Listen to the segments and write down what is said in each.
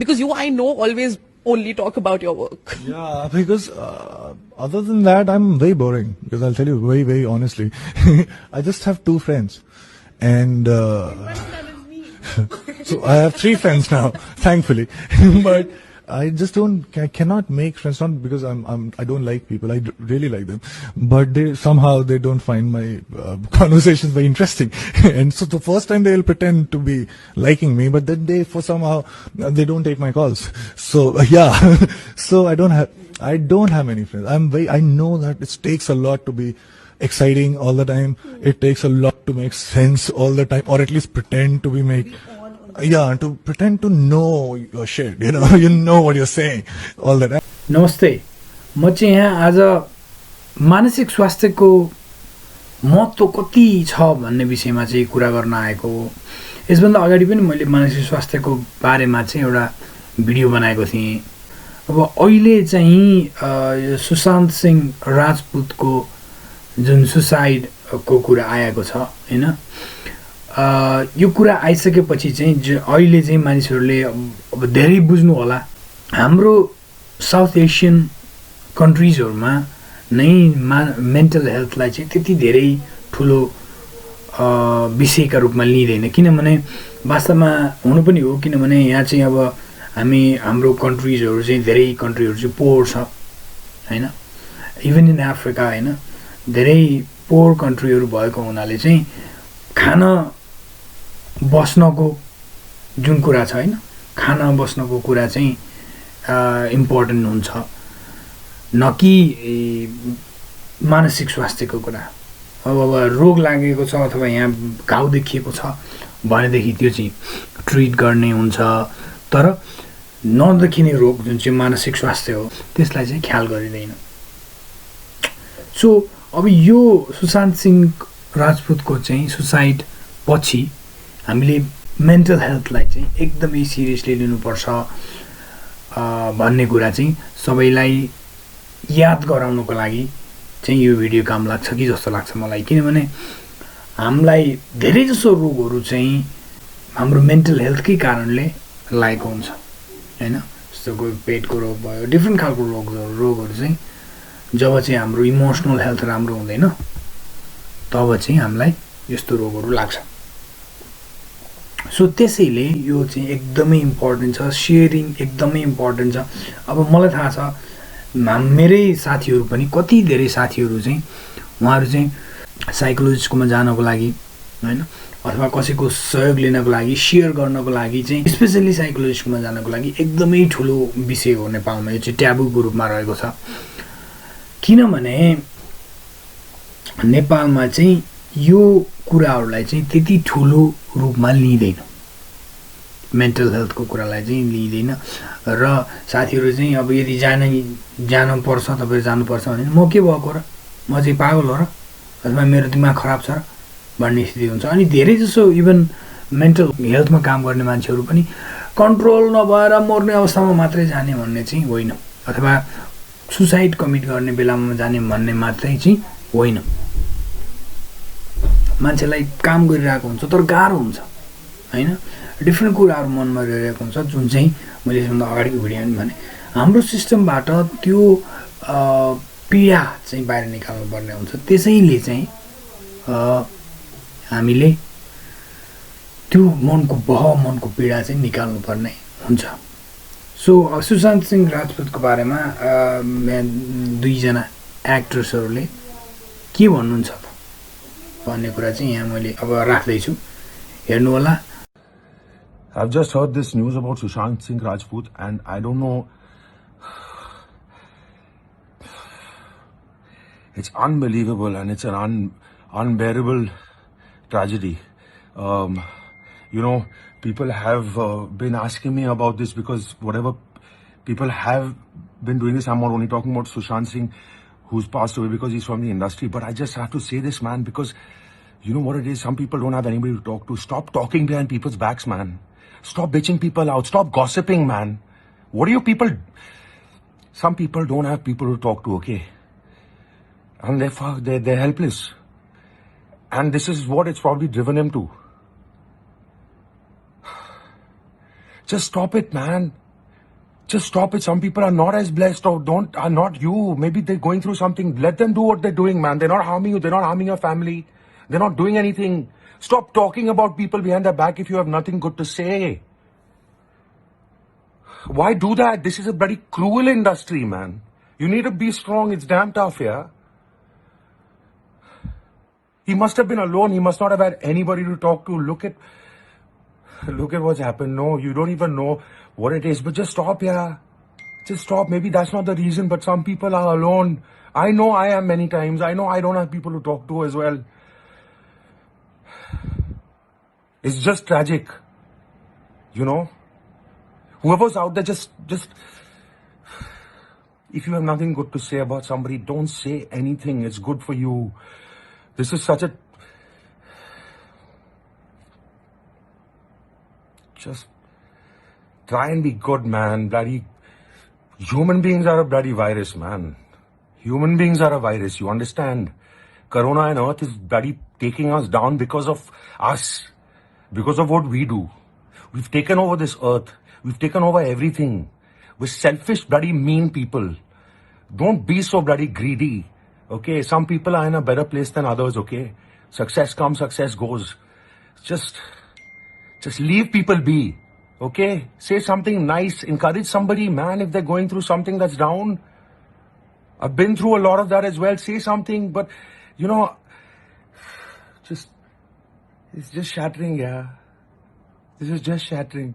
Because you, I know, always only talk about your work. Yeah, because other than that, I'm very boring. Because I'll tell you very, very honestly, I just have 2 friends, and so I have 3 friends now, thankfully. But I just I cannot make friends. Not because I don't like people. I really like them, but they don't find my conversations very interesting. And so the first time they'll pretend to be liking me, but then somehow they don't take my calls. So yeah, so I don't have many friends. I know that it takes a lot to be exciting all the time. It takes a lot to make sense all the time, or at least pretend to to pretend to know your shit, you know what you're saying all the time. नमस्ते, म चाहिँ यहाँ आज मानसिक स्वास्थ्यको महत्त्व कति छ भन्ने विषयमा चाहिँ कुरा गर्न आएको हो। यसभन्दा अगाडि पनि मैले मानसिक स्वास्थ्यको बारेमा चाहिँ एउटा भिडियो बनाएको थिएँ। अब अहिले चाहिँ सुशान्त सिंह राजपूतको जुन सुसाइडको कुरा आएको छ हैन, यो कुरा आइसकेपछि चाहिँ अहिले चाहिँ मानिसहरूले अब धेरै बुझ्नु होला। हाम्रो साउथ एसियन कन्ट्रिजहरुमा नै मेन्टल हेल्थलाई चाहिँ त्यति धेरै ठुलो विषयका रूपमा लिँदैन, किनभने वास्तवमा हुनु पनि हो। किनभने यहाँ चाहिँ अब हाम्रो कन्ट्रिजहरु चाहिँ धेरै कन्ट्रीहरु चाहिँ पोर छ हैन, इभन इन अफ्रिका हैन, धेरै पोर कन्ट्रीहरु भएको हुनाले चाहिँ खान बस्नको जुन कुरा छ हैन, खाना बस्नको कुरा चाहिँ इम्पोर्टेन्ट हुन्छ, न कि मानसिक स्वास्थ्यको कुरा। अब रोग लागेको छ अथवा यहाँ घाउ देखिएको छ भनेदेखि त्यो चाहिँ ट्रिट गर्ने हुन्छ, तर नदेखिने रोग जुन चाहिँ मानसिक स्वास्थ्य हो त्यसलाई चाहिँ ख्याल गरिदैन। सो अब यो सुशान्त सिंह राजपूतको चाहिँ सुसाइड पछि हामीले मेन्टल हेल्थलाई चाहिँ एकदमै सिरियसली लिनुपर्छ भन्ने कुरा चाहिँ सबैलाई याद गराउनको लागि चाहिँ यो भिडियो काम लाग्छ कि जस्तो लाग्छ मलाई। किनभने हामीलाई धेरै जसो रोगहरू चाहिँ हाम्रो मेन्टल हेल्थकै कारणले लागेको हुन्छ हैन। जस्तो कोही पेटको रोग भयो, डिफ्रेन्ट खालको रोगहरू चाहिँ जब चाहिँ हाम्रो इमोसनल हेल्थ राम्रो हुँदैन तब चाहिँ हामीलाई यस्तो रोगहरू लाग्छ। सो त्यसैले यो चाहिँ एकदमै इम्पोर्टेन्ट छ, सेयरिङ एकदमै इम्पोर्टेन्ट छ। अब मलाई थाहा छ मेरै साथीहरू पनि, कति धेरै साथीहरू चाहिँ उहाँहरू चाहिँ साइकोलोजिस्टकोमा जानको लागि हैन, अथवा कसैको सहयोग लिनको लागि, सेयर गर्नको लागि चाहिँ स्पेशली साइकोलोजिस्टकोमा जानको लागि एकदमै ठुलो विषय हो नेपालमा। यो चाहिँ ट्याबुको रूपमा रहेको छ, किनभने नेपालमा चाहिँ यो कुराहरूलाई चाहिँ त्यति ठुलो रूपमा लिँदैन, मेन्टल हेल्थको कुरालाई चाहिँ लिँदैन। र साथीहरू चाहिँ अब यदि जानु पर्छ, तपाईहरु जानुपर्छ भने म के भएको र, म चाहिँ पागल हो र, अथवा मेरो दिमाग खराब छ र भन्ने स्थिति हुन्छ। अनि धेरै जसो इभन मेन्टल हेल्थमा काम गर्ने मान्छेहरू पनि कन्ट्रोल नभएर मर्ने अवस्थामा मात्रै जाने भन्ने चाहिँ होइन, अथवा सुसाइड कमिट गर्ने बेलामा जाने भन्ने मात्रै चाहिँ होइन। मान्छेलाई काम गरिरहेको हुन्छ तर गाह्रो हुन्छ हैन, डिफ्रेन्ट कुराहरू मनमा रहिरहेको हुन्छ, जुन चाहिँ मैले यसभन्दा अगाडिको भिडियोमा भने हाम्रो सिस्टमबाट त्यो पीडा चाहिँ बाहिर निकाल्नु पर्ने हुन्छ। त्यसैले चाहिँ हामीले त्यो मनको पीडा चाहिँ निकाल्नु पर्ने हुन्छ। सो सुशान्त सिंह राजपूतको बारेमा दुईजना एक्ट्रेसहरूले के भन्नुहुन्छ त भन्ने कुरा चाहिँ यहाँ मैले अब राख्दैछु, हेर्नु होला। I've just heard this news about Sushant Singh Rajput and I don't know, it's unbelievable and it's an unbearable tragedy. People have been asking me about this because whatever people have been doing this, I'm not only talking about Sushant Singh who's passed away because he's from the industry, but I just have to say this, man, because you know what it is, some people don't have anybody to talk to. Stop talking behind people's backs, man. Stop bitching people out. Stop gossiping, man. What do you people... Some people don't have people to talk to, okay? And they're helpless. And this is what it's probably driven him to. Just stop it, man. Just stop it. Some people are not as blessed or are not you. Maybe they're going through something. Let them do what they're doing, man. They're not harming you. They're not harming your family. They're not doing anything. Stop talking about people behind their back if you have nothing good to say. Why do that? This is a bloody cruel industry, man. You need to be strong. It's damn tough, yeah? He must have been alone. He must not have had anybody to talk to. Look at what's happened. No, you don't even know what it is. But just stop, yeah. Just stop. Maybe that's not the reason, but some people are alone. I know I am many times. I know I don't have people to talk to as well. It's just tragic. You know? Whoever's out there, just if you have nothing good to say about somebody, don't say anything. It's good for you. This is such a... Just try and be good, man. Bloody human beings are a bloody virus, man. Human beings are a virus, you understand? Corona and Earth is bloody taking us down because of us. Because of what we do. We've taken over this earth. We've taken over everything. We're selfish, bloody mean people. Don't be so bloody greedy. Okay, some people are in a better place than others, okay? Success comes, success goes. Just leave people be. Okay? Say something nice. Encourage somebody, man, if they're going through something that's down. I've been through a lot of that as well. Say something, but, you know, it's just shattering, yeah. This is just shattering.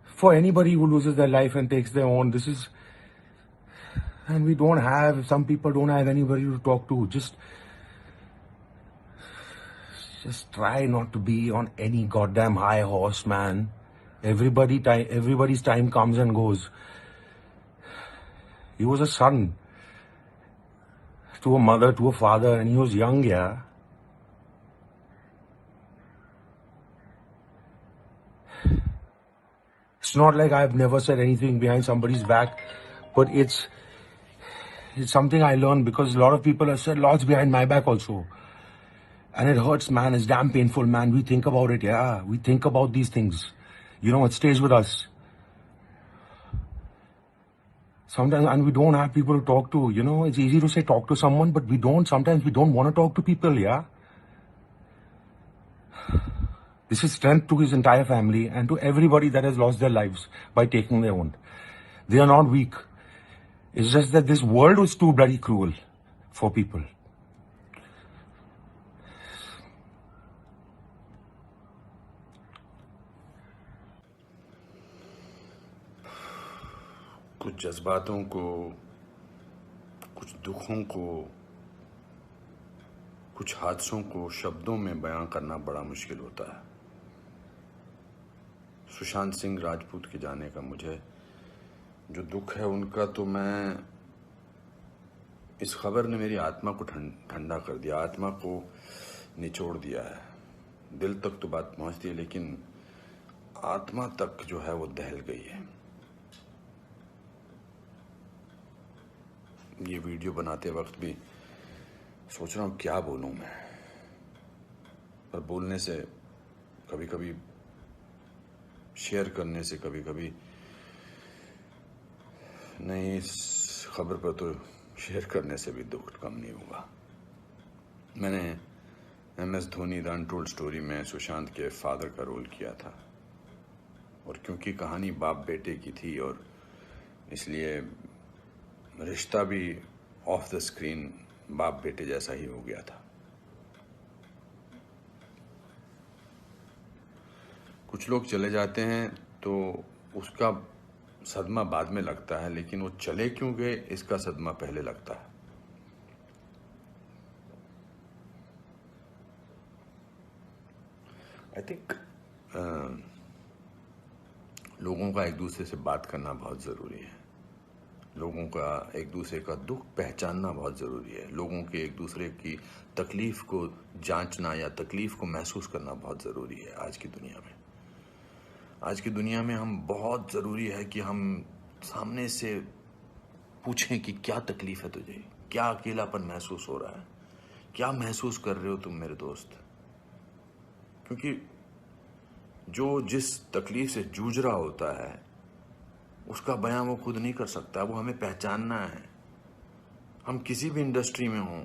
For anybody who loses their life and takes their own, this is... And we don't have, some people don't have anybody to talk to. Just try not to be on any goddamn high horse, man. Everybody's time comes and goes. He was a son to a mother, to a father, and he was young, yeah. It's not like I've never said anything behind somebody's back, but it's something I learned because a lot of people have said lots behind my back also. And it hurts, man. It's damn painful, man. We think about it, yeah. We think about these things. You know, it stays with us. Sometimes, and we don't have people to talk to. You know, it's easy to say talk to someone, but we don't. Sometimes we don't want to talk to people, yeah. This is strength to his entire family and to everybody that has lost their lives by taking their own. They are not weak. It's just that this world was too bloody cruel for people. कुछ जज्बातों को, कुछ दुखों को, कुछ हादसों को शब्दों में बयां करना बड़ा मुश्किल होता है। सुशांत सिंह राजपूत के जाने का मुझे जो दुख है उनका, तो मैं इस खबर ने मेरी आत्मा को ठंडा कर दिया, आत्मा को निचोड़ दिया है। दिल तक तो बात पहुंचती है, लेकिन आत्मा तक जो है वो दहल गई है। ये वीडियो बनाते वक्त भी सोच रहा हूँ क्या बोलूँ मैं, पर बोलने से कभी कभी, शेयर करने से कभी कभी नहीं, इस खबर पर तो शेयर करने से भी दुख कम नहीं होगा। मैंने MS Dhoni the untold story में सुशांत के फादर का रोल किया था, और क्योंकि कहानी बाप बेटे की थी और इसलिए रिश्ता भी ऑफ द स्क्रीन बाप बेटे जैसा ही हो गया था। कुछ लोग चले जाते हैं तो उसका सदमा बाद में लगता है, लेकिन वो चले क्यों गए इसका सदमा पहले लगता है। आई थिंक लोगों का एक दूसरे से बात करना बहुत ज़रूरी है। लोगों का एक दूसरे का दुख पहचानना बहुत ज़रूरी है। लोगों के एक दूसरे की तकलीफ़ को जांचना या तकलीफ़ को महसूस करना बहुत ज़रूरी है आज की दुनिया में। आज की दुनिया में हम बहुत ज़रूरी है कि हम सामने से पूछें कि क्या तकलीफ़ है तुझे, क्या अकेलापन महसूस हो रहा है, क्या महसूस कर रहे हो तुम मेरे दोस्त। क्योंकि जो जिस तकलीफ से जूझ रहा होता है उसका बयां वो खुद नहीं कर सकता, वो हमें पहचानना है। हम किसी भी इंडस्ट्री में हों,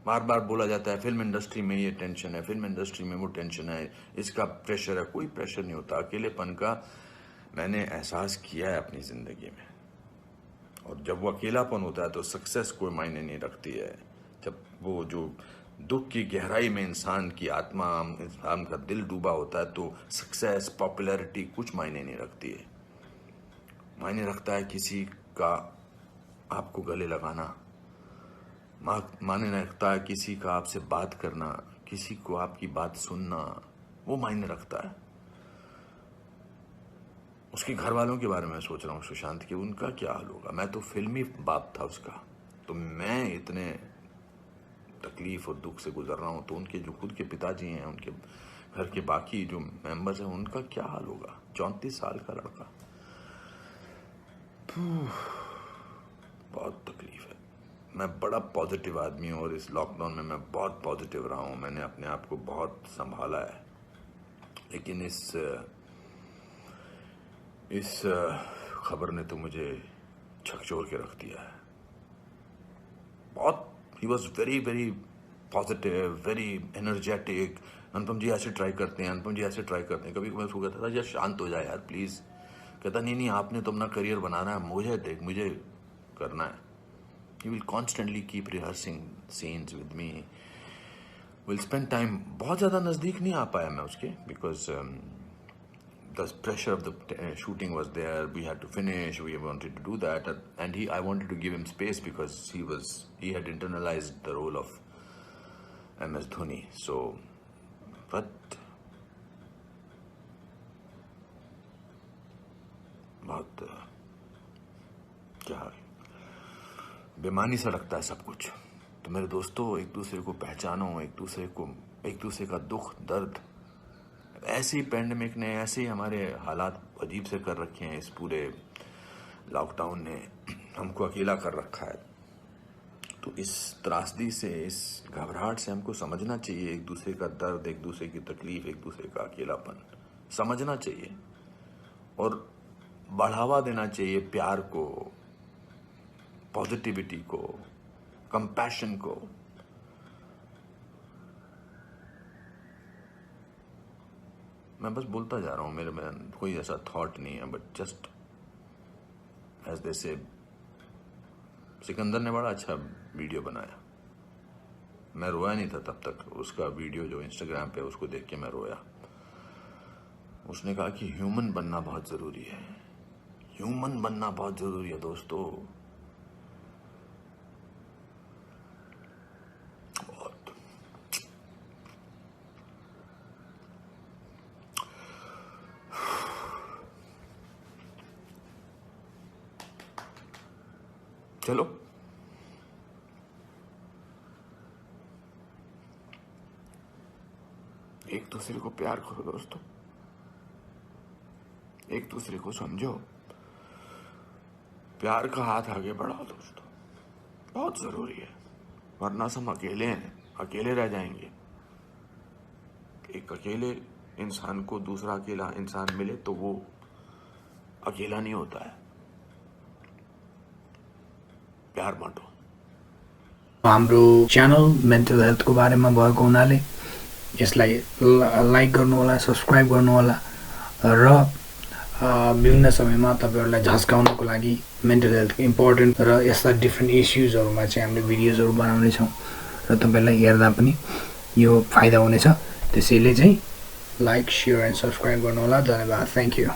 बार बार बोला जाता है फिल्म इंडस्ट्री में ये टेंशन है, फिल्म इंडस्ट्री में वो टेंशन है, इसका प्रेशर है। कोई प्रेशर नहीं होता। अकेलेपन का मैंने एहसास किया है अपनी ज़िंदगी में, और जब वो अकेलापन होता है तो सक्सेस कोई मायने नहीं रखती है। जब वो जो दुख की गहराई में इंसान की आत्मा, इंसान का दिल डूबा होता है, तो सक्सेस, पॉपुलैरिटी कुछ मायने नहीं रखती है। मायने रखता है किसी का आपको गले लगाना, मायने रखता है किसी का आपसे बात करना, किसी को आपकी बात सुनना, वो मायने रखता है। उसके घर वालों के बारे में सोच रहा हूँ सुशांत के, उनका क्या हाल होगा। मैं तो फिल्मी बाप था उसका, तो मैं इतने तकलीफ और दुख से गुजर रहा हूँ, तो उनके जो खुद के पिताजी हैं, उनके घर के बाकी जो मेंबर्स हैं, उनका क्या हाल होगा। 34 साल का लड़का, बहुत तकलीफ है। मैं बड़ा पॉजिटिव आदमी हूँ और इस लॉकडाउन में मैं बहुत पॉजिटिव रहा हूँ। मैंने अपने आप को बहुत संभाला है, लेकिन इस खबर ने तो मुझे झकझोर के रख दिया है। बहुत ही was very very positive, very energetic. Anupam ji ऐसे ट्राई करते हैं, अनुपम जी ऐसे ट्राई करते हैं। कभी मैं उसको कहता था यार शांत हो जाए यार प्लीज़। कहता नहीं नहीं, आपने तो अपना करियर बनाना है, मुझे देख, मुझे करना है। He will constantly keep rehearsing scenes with me, will spend time. बहुत ज़्यादा नज़दीक नहीं आ पाया मैं उसके, because the pressure of the shooting was there. We had to finish. We wanted to do that, and I wanted to give him space because he had internalized the role of MS Dhoni. So, but बहुत क्या बेमानी सा लगता है सब कुछ। तो मेरे दोस्तों, एक दूसरे को पहचानो, एक दूसरे का दुख दर्द। ऐसे ही पैंडेमिक ने, ऐसे ही हमारे हालात अजीब से कर रखे हैं। इस पूरे लॉकडाउन ने हमको अकेला कर रखा है। तो इस त्रासदी से, इस घबराहट से हमको समझना चाहिए एक दूसरे का दर्द, एक दूसरे की तकलीफ, एक दूसरे का अकेलापन समझना चाहिए और बढ़ावा देना चाहिए प्यार को, पॉजिटिविटी को, कंपैशन को। मैं बस बोलता जा रहा हूँ, मेरे में कोई ऐसा थॉट नहीं है, बट जस्ट एज दे से। सिकंदर ने बड़ा अच्छा वीडियो बनाया, मैं रोया नहीं था तब तक। उसका वीडियो जो इंस्टाग्राम पे, उसको देख के मैं रोया। उसने कहा कि ह्यूमन बनना बहुत ज़रूरी है, ह्यूमन बनना बहुत ज़रूरी है दोस्तों। चलो, एक दूसरे को प्यार करो दोस्तों, एक दूसरे को समझो, प्यार का हाथ आगे बढ़ाओ दोस्तों, बहुत जरूरी है। वरना हम अकेले हैं, अकेले रह जाएंगे। एक अकेले इंसान को दूसरा अकेला इंसान मिले तो वो अकेला नहीं होता है। प्यार बाँटो। हाम्रो च्यानल मेन्टल हेल्थको बारेमा भएको हुनाले यसलाई लाइक गर्नु होला, सब्स्क्राइब गर्नु होला र विभिन्न समयमा तपाईहरुलाई झस्काउनको लागि मेन्टल हेल्थ इम्पोर्टेन्ट र यस्ता डिफ्रेन्ट इस्युजहरुमा चाहिँ हामीले भिडियोजहरु बनाउने छौं र तपाईहरुलाई हेर्दा पनि यो फाइदा हुनेछ। त्यसैले चाहिँ लाइक, शेयर एन्ड सब्स्क्राइब गर्नु होला। धन्यवाद। Thank you.